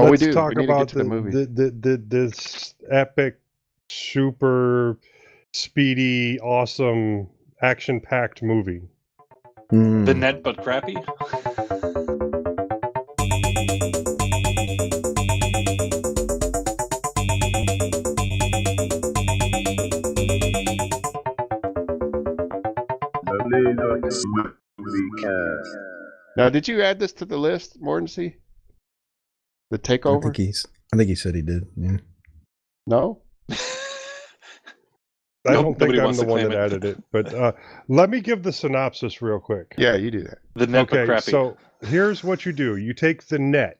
we let's do. talk We need to get about to the movie. this epic, super speedy, awesome, action-packed movie. The net but crappy. Now, did you add this to the list, Mortency? The Takeover? I think he said he did. Yeah. No? I don't think nobody I'm wants the to one claim that it. added it, but let me give the synopsis real quick. Yeah, you do that. The net but Okay, crappy. so here's what you do. You take the net,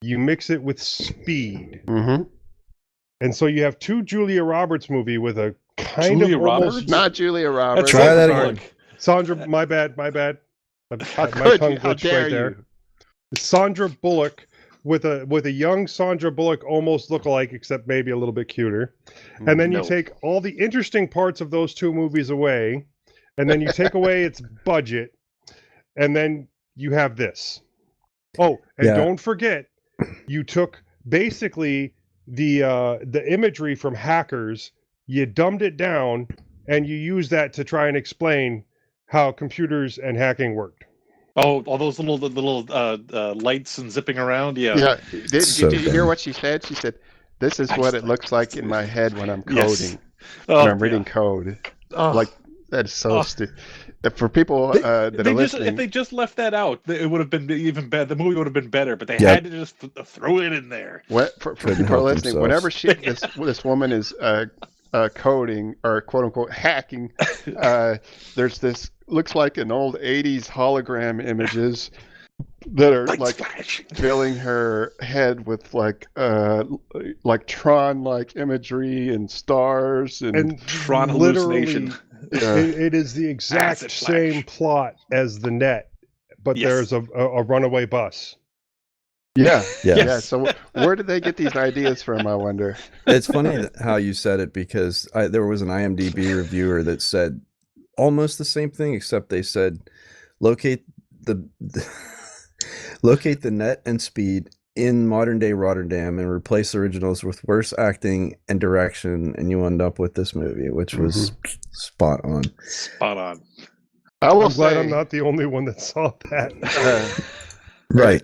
you mix it with speed, Mm-hmm. and so you have two Julia Roberts movie with a kind Julia of almost... Roberts? Not Julia Roberts. Try that Sandra again. Bullock. Sandra, my bad. My How tongue How glitched dare right there. you? Sandra Bullock with a young Sandra Bullock almost look-alike, except maybe a little bit cuter. And then you No. take all the interesting parts of those two movies away, and then you take away its budget, and then you have this. Oh, and Yeah. don't forget, you took basically the imagery from Hackers, you dumbed it down, and you used that to try and explain how computers and hacking worked. Oh, all those little lights and zipping around. Yeah. Yeah. Did So you hear dumb. what she said? She said, "This is what it looks like in my head when I'm coding, Yes. Oh, when I'm reading code." Oh. Like, that's so stupid. For people that are listening, If they just left that out, it would have been even better. The movie would have been better, but they Yeah. had to just throw it in there. for Couldn't people help listening, themselves. whenever this woman is coding or quote unquote hacking, there's this looks like an old '80s hologram images that are Lights like flash. filling her head with like Tron like imagery and stars and Tron literally, hallucination. it is the exact Acid same flash. plot as the net, but Yes. there's a runaway bus. yeah. Yes. So where did they get these ideas from, I wonder? It's funny how you said it because there was an IMDb reviewer that said almost the same thing, except they said locate the locate the net and speed in modern day Rotterdam and replace originals with worse acting and direction, and you end up with this movie, which was spot on. Spot on. I will I'm glad say, I'm not the only one that saw that. Right.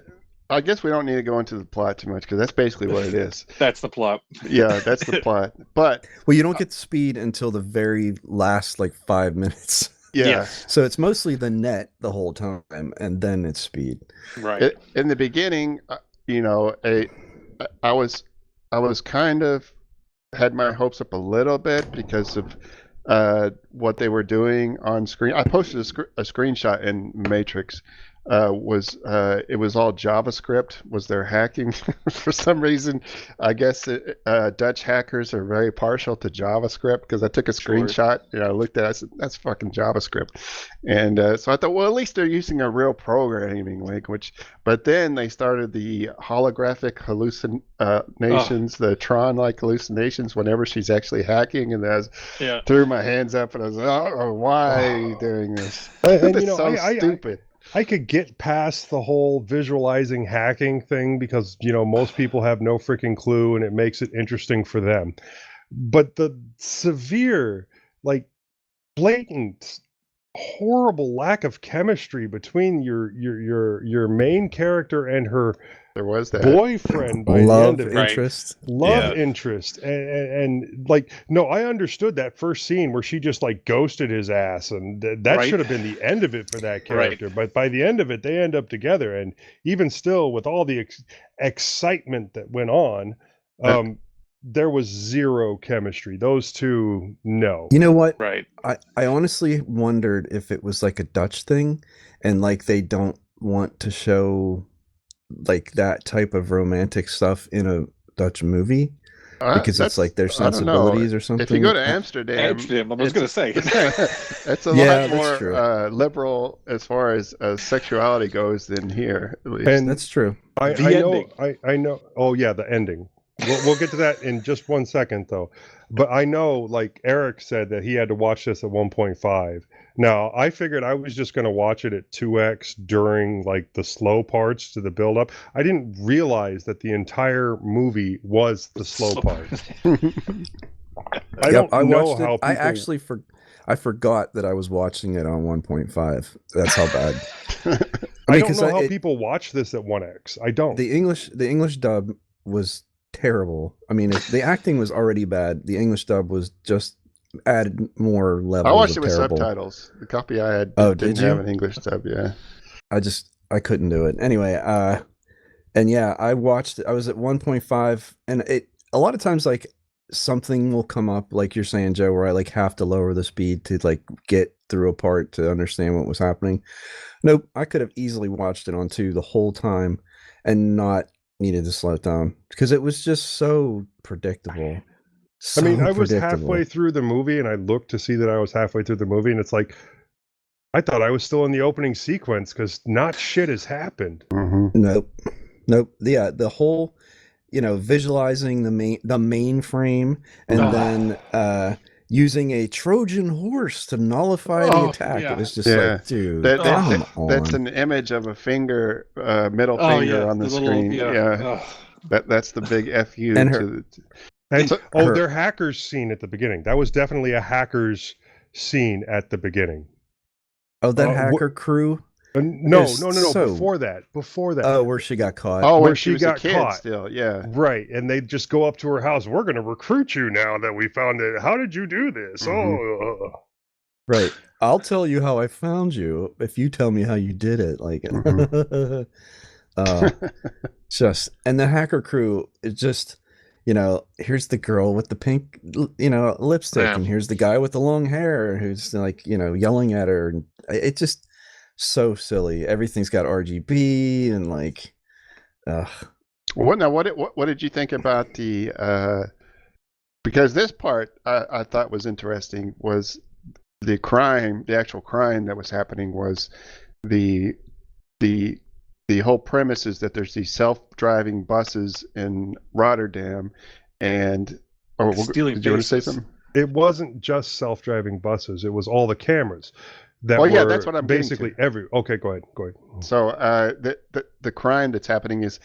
I guess we don't need to go into the plot too much because that's basically what it is. That's the plot. Yeah, that's the plot. But Well, you don't get speed until the very last 5 minutes. yeah, Yes. So it's mostly the net the whole time, and then it's speed. Right. in the beginning, I was kind of had my hopes up a little bit because of what they were doing on screen. I posted a screenshot in Matrix. It was all JavaScript. Was their hacking for some reason? I guess Dutch hackers are very partial to JavaScript because I took a screenshot. I looked at it. I said, that's fucking JavaScript. And so I thought, well, at least they're using a real programming language. But then they started the holographic hallucinations, the Tron-like hallucinations whenever she's actually hacking. And I threw my hands up and I was like, oh, why are you doing this? And, It's so stupid. I could get past the whole visualizing hacking thing because, most people have no freaking clue and it makes it interesting for them. But the severe, blatant, horrible lack of chemistry between your main character and her There was that boyfriend by Love the end of it. interest. Love interest. And no, I understood that first scene where she just ghosted his ass, and that should have been the end of it for that character. But by the end of it, they end up together, and even still with all the excitement that went on, there was zero chemistry. Those two, no. You know what? Right. I honestly wondered if it was a Dutch thing, and they don't want to show that type of romantic stuff in a Dutch movie because it's their sensibilities or something. If you go to Amsterdam, I was going to say it's a lot more liberal as far as sexuality goes than here. At least. And that's true. I know. Oh yeah, the ending. We'll get to that in just 1 second, though. But I know, like Eric said, that he had to watch this at 1.5. Now, I figured I was just going to watch it at 2x during like the slow parts to the build up. I didn't realize that the entire movie was the slow part. I don't know how people... I forgot that I was watching it on 1.5. That's how bad. I don't know how people watch this at 1x. I don't. The English dub was terrible. I mean, the acting was already bad. The English dub was just added more levels. I watched it with terrible. Subtitles. The copy I had didn't have an English dub. Yeah. I couldn't do it anyway. And yeah, I watched it. I was at 1.5, and a lot of times like something will come up, like you're saying, Joe, where I like have to lower the speed to like get through a part to understand what was happening. Nope, I could have easily watched it on 2 the whole time and not needed to slow it down because it was just so predictable. I mean, I was halfway through the movie and I looked to see that I was halfway through the movie, and it's like I thought I was still in the opening sequence because not shit has happened. Mm-hmm. Nope. Yeah, the whole, visualizing the mainframe and then using a Trojan horse to nullify the attack. Yeah. It was just like, dude, that's an image of a finger, middle finger on the screen. That's the big FU. Their hackers scene at the beginning. That was definitely a hackers scene at the beginning. Oh, that hacker crew? No. Before that. Oh, where she got caught. Oh, where she got caught. Still, yeah. Right, and they just go up to her house. We're going to recruit you now that we found it. How did you do this? Mm-hmm. Right. I'll tell you how I found you if you tell me how you did it. Like, mm-hmm. And the hacker crew is just, here's the girl with the pink, lipstick, and here's the guy with the long hair who's like, yelling at her. And it just so silly. Everything's got RGB and like, What did you think about the? Because this part I thought was interesting was the actual crime that was happening was the whole premise is that there's these self-driving buses in Rotterdam, and stealing. Did you want to say something? It wasn't just self-driving buses; it was all the cameras. That's what I'm basically every. Okay, go ahead. So the crime that's happening is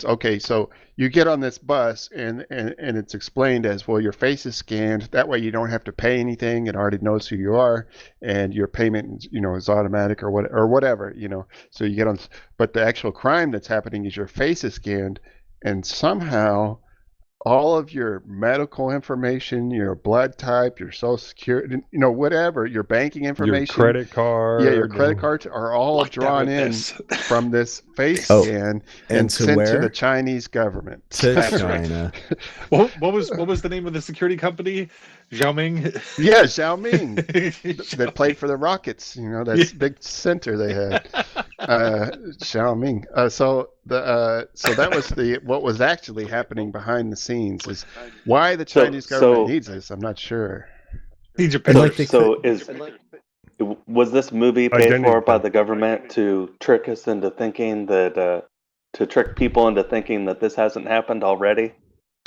okay. So you get on this bus and it's explained as, well, your face is scanned. That way you don't have to pay anything. It already knows who you are, and your payment is automatic or whatever. So you get on. But the actual crime that's happening is your face is scanned, and somehow all of your medical information, your blood type, your social security, whatever, your banking information, your credit card. Yeah, your credit cards are all drawn in from this face scan and sent to the Chinese government. To China. What was the name of the security company? Xiaoming? Yeah, Xiaoming. That played for the Rockets, that big center they had. Xiaoming. So that was what was actually happening behind the scenes is why the Chinese government needs this. I'm not sure. Needs your pillars. Was this movie paid for by the government to trick us into thinking that to trick people into thinking that this hasn't happened already?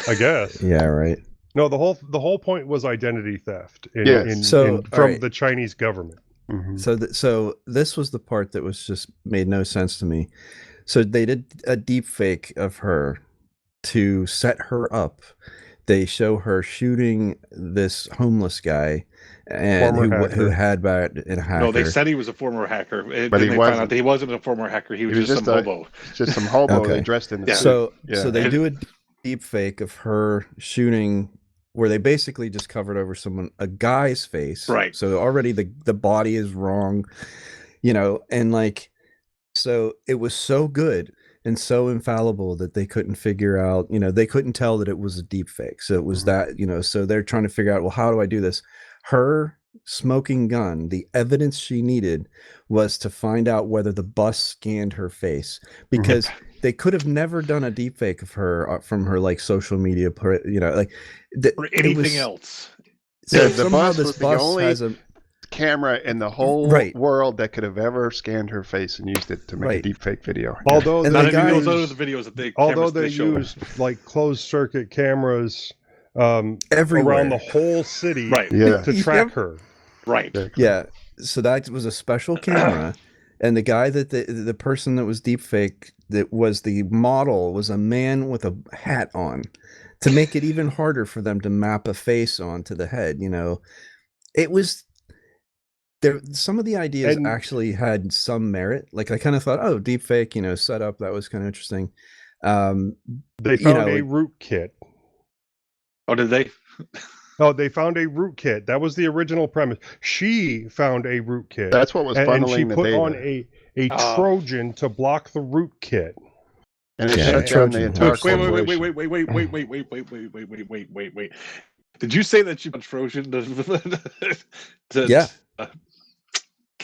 I guess. Yeah, right. No, the whole point was identity theft from the Chinese government. Mm-hmm. So this was the part that was just made no sense to me. So they did a deep fake of her to set her up. They show her shooting this homeless guy and who had been a hacker. No, they said he was a former hacker, but they found out that he wasn't a former hacker. He was just some hobo. Just some hobo dressed in the suit. So they do a deep fake of her shooting, where they basically just covered over a guy's face. Right. So already the body is wrong, and like, so it was so good and so infallible that they couldn't figure out, they couldn't tell that it was a deep fake. So it was that, so they're trying to figure out, well, how do I do this? Her smoking gun, the evidence she needed was to find out whether the bus scanned her face, because they could have never done a deep fake of her from her like social media, or anything else. So somehow this bus has a camera in the whole world that could have ever scanned her face and used it to make a deep fake video. Although those other videos that they used like closed circuit cameras everywhere around the whole city to track her. Right. Exactly. Yeah. So that was a special camera. And the guy that the person that was deepfake, that was the model, was a man with a hat on, to make it even harder for them to map a face onto the head. You know, it was there. Some of the ideas actually had some merit. Like I kind of thought, oh, deepfake, you know, setup, that was kind of interesting. They found a rootkit. Oh, did they? Oh, they found a rootkit. That was the original premise. She found a rootkit. That's what was funneling and she the put data. on a Trojan to block the rootkit. And it shut down the entire Wait. Did you say that she put Trojan yeah.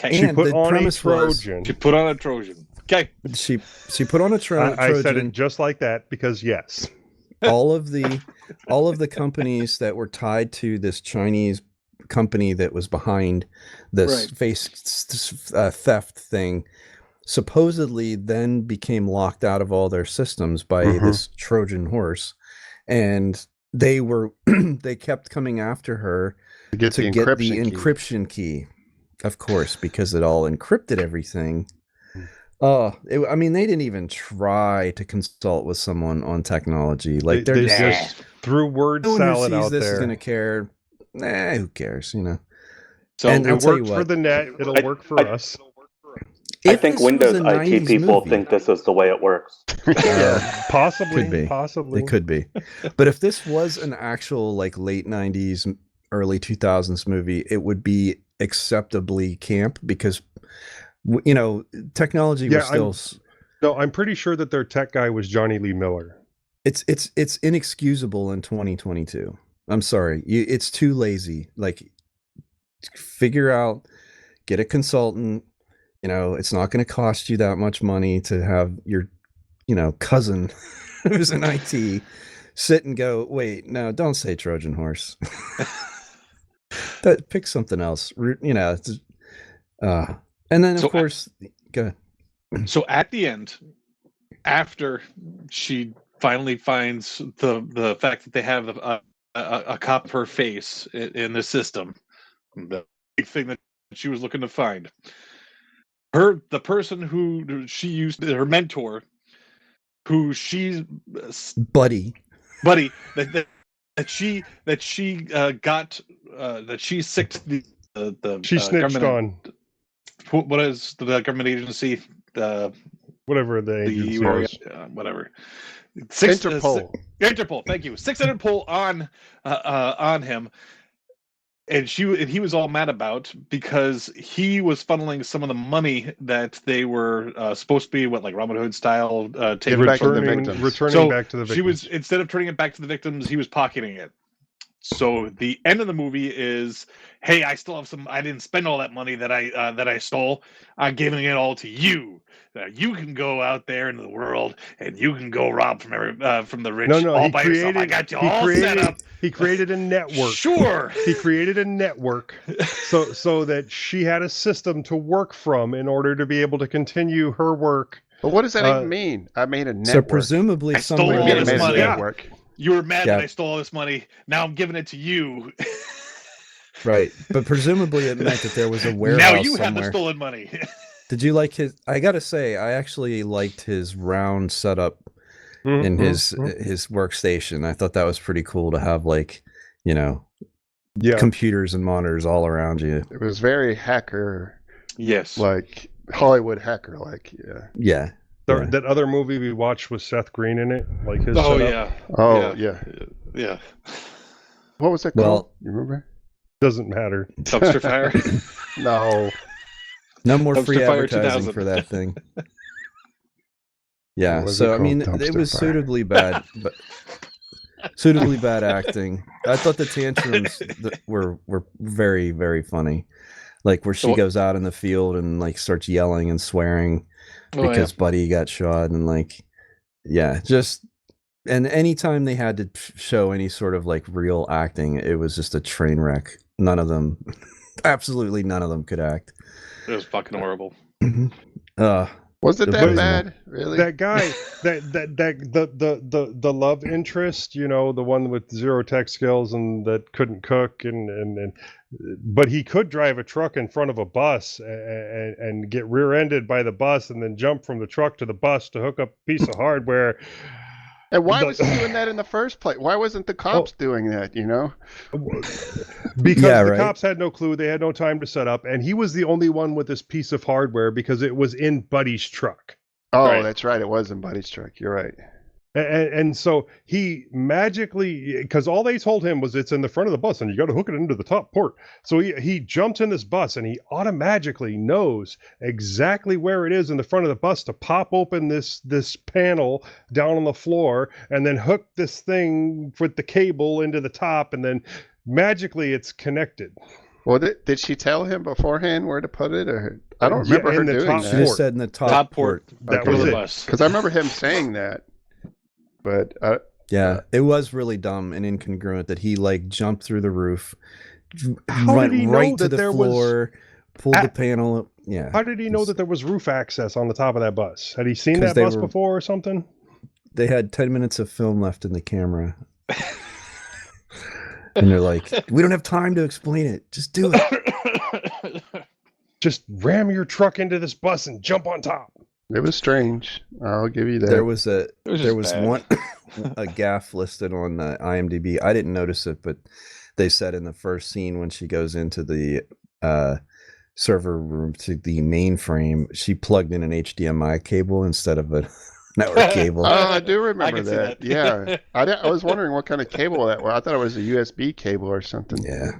She put on a Trojan. She put on a Trojan. Okay. She put on a Trojan. I said it just like that because yes. all of the companies that were tied to this Chinese company that was behind this face theft thing supposedly then became locked out of all their systems by this Trojan horse, and they kept coming after her to get the encryption key, of course, because it all encrypted everything. I mean, they didn't even try to consult with someone on technology. Like they just threw word salad out there. This is gonna care. Nah, who cares? You know. So and it works for the net. It'll work for us. I think Windows IT people think this is the way it works. Possibly. Could be. Possibly. It could be. But if this was an actual like late 90s, early 2000s movie, it would be acceptably camp because, you know, technology was still... I'm pretty sure that their tech guy was Johnny Lee Miller. It's inexcusable in 2022. I'm sorry. It's too lazy. Like, figure out, get a consultant. You know, it's not going to cost you that much money to have your, you know, cousin who's in IT sit and go, wait, no, don't say Trojan horse. Pick something else. You know, and then of course, go ahead. So at the end, after she finally finds the fact that they have a cop of her face in the system, the big thing that she was looking to find. The person who she used, her mentor, who she's buddy that she sicked the she snitched on. What is the government agency? Whatever the agency was. Whatever. Interpol. Interpol. Thank you. 600 pull on him. And he was all mad about because he was funneling some of the money that they were supposed to be like Robin Hood style returning back to the victims. She was, instead of turning it back to the victims, he was pocketing it. So the end of the movie is, hey, I still have some. I didn't spend all that money that I stole. I'm giving it all to you. You can go out there into the world and you can go rob from the rich all by yourself. I got you all set up. He created a network. Sure. He created a network so that she had a system to work from in order to be able to continue her work. But what does that even mean? I made a network. So presumably somewhere I stole this money. Network. You were mad that I stole all this money. Now I'm giving it to you. Right. But presumably it meant that there was a warehouse now you somewhere. have the stolen money. Did you like his... I got to say, I actually liked his round setup in his workstation. I thought that was pretty cool to have, like, you know, computers and monitors all around you. It was very hacker. Yes. Like Hollywood hacker, like, Yeah. That other movie we watched with Seth Green in it, like his. Oh setup. Yeah. What was that called? You remember? Doesn't matter. Dumpster fire. No. No more Dumpster free Fire advertising 2000. for that thing. Yeah. So I mean, it was suitably bad, but suitably bad acting. I thought the tantrums were very, very funny. Like where she goes out in the field and like starts yelling and swearing because Buddy got shot, and like, and anytime they had to show any sort of like real acting, it was just a train wreck. None of them Absolutely none of them could act. It was fucking horrible. Was it that abysmal. bad? Really? That guy, the love interest, the one with zero tech skills and that couldn't cook but he could drive a truck in front of a bus and get rear-ended by the bus and then jump from the truck to the bus to hook up a piece of hardware. And why was he doing that in the first place? Why wasn't the cops doing that, Because the cops had no clue. They had no time to set up. And he was the only one with this piece of hardware because it was in Buddy's truck. Oh, that's right. It was in Buddy's truck. You're right. And so he magically, because all they told him was it's in the front of the bus and you got to hook it into the top port. So he jumps in this bus and he automatically knows exactly where it is in the front of the bus to pop open this panel down on the floor and then hook this thing with the cable into the top, and then magically it's connected. Well, did she tell him beforehand where to put it? Or I don't remember her doing that. She just said in the top port. That was it. Because I remember him saying that. But yeah, it was really dumb and incongruent that he jumped through the roof, went right to the floor, pulled the panel up. Yeah. How did he know that there was roof access on the top of that bus? Had he seen that bus before or something? They had 10 minutes of film left in the camera. And they're like, we don't have time to explain it. Just do it. Just ram your truck into this bus and jump on top. It was strange. I'll give you that. There was a gaffe listed on IMDb. I didn't notice it, but they said in the first scene when she goes into the server room to the mainframe, she plugged in an HDMI cable instead of a network cable. Oh, I do remember that. Yeah, I was wondering what kind of cable that was. I thought it was a USB cable or something. Yeah.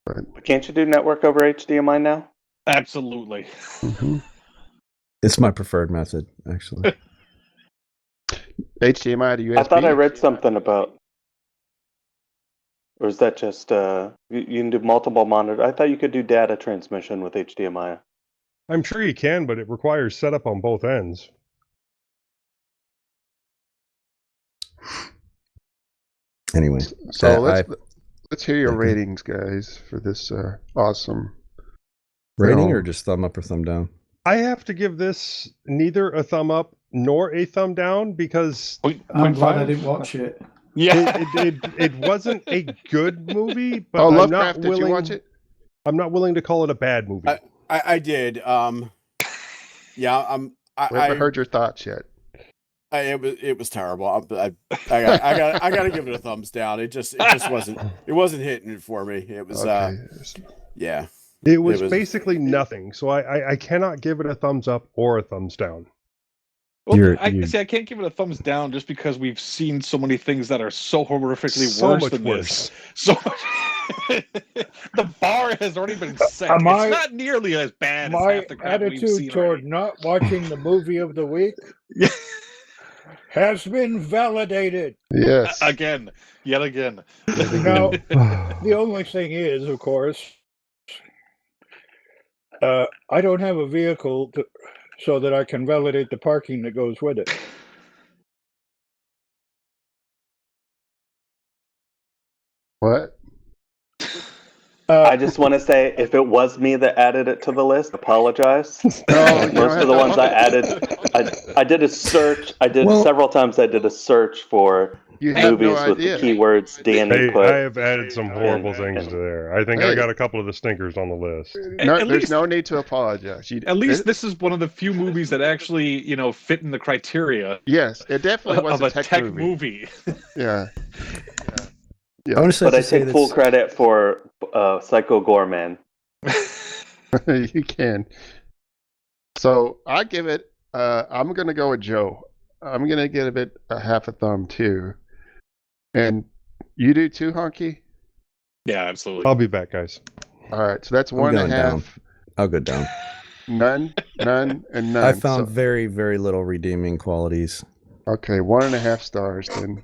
But can't you do network over HDMI now? Absolutely. Mm-hmm. It's my preferred method, actually. HDMI to USB? I thought I read something about... Or is that just... you can do multiple monitors? I thought you could do data transmission with HDMI. I'm sure you can, but it requires setup on both ends. Anyway. So let's hear your ratings, guys, for this awesome... Rating or just thumb up or thumb down? I have to give this neither a thumb up nor a thumb down because I'm glad I didn't watch it. Yeah, it wasn't a good movie, but I'm not willing. Did you watch it? I'm not willing to call it a bad movie. I did. Yeah. We haven't heard your thoughts yet. It was terrible. I got to give it a thumbs down. It wasn't hitting it for me. It was yeah. It was basically nothing. So I cannot give it a thumbs up or a thumbs down. Well, I can't give it a thumbs down just because we've seen so many things that are so horrifically worse than this. So much. The bar has already been set. It's not nearly as bad as half the crap we've seen attitude toward already. not watching the movie of the week has been validated. Yes. Yet again. Now, the only thing is, of course, I don't have a vehicle so that I can validate the parking that goes with it. What? I just want to say, if it was me that added it to the list, apologize. No, most of the ones I added, I did a search. Several times I did a search for movies with the keywords Dan input. I have added some horrible things to there. I think I got a couple of the stinkers on the list. There's no need to apologize. At least this is one of the few movies that actually, fit in the criteria. Yes, it definitely was of a tech movie. Yeah. Yeah. Honestly, but I take full credit for Psycho Gorman. You can. So I give it. I'm going to go with Joe. I'm going to give it a half a thumb too. And you do too, Honky? Yeah, absolutely. I'll be back, guys. All right, so that's 1.5. Down. I'll go down. None, and none. I found very, very little redeeming qualities. Okay, 1.5 stars then.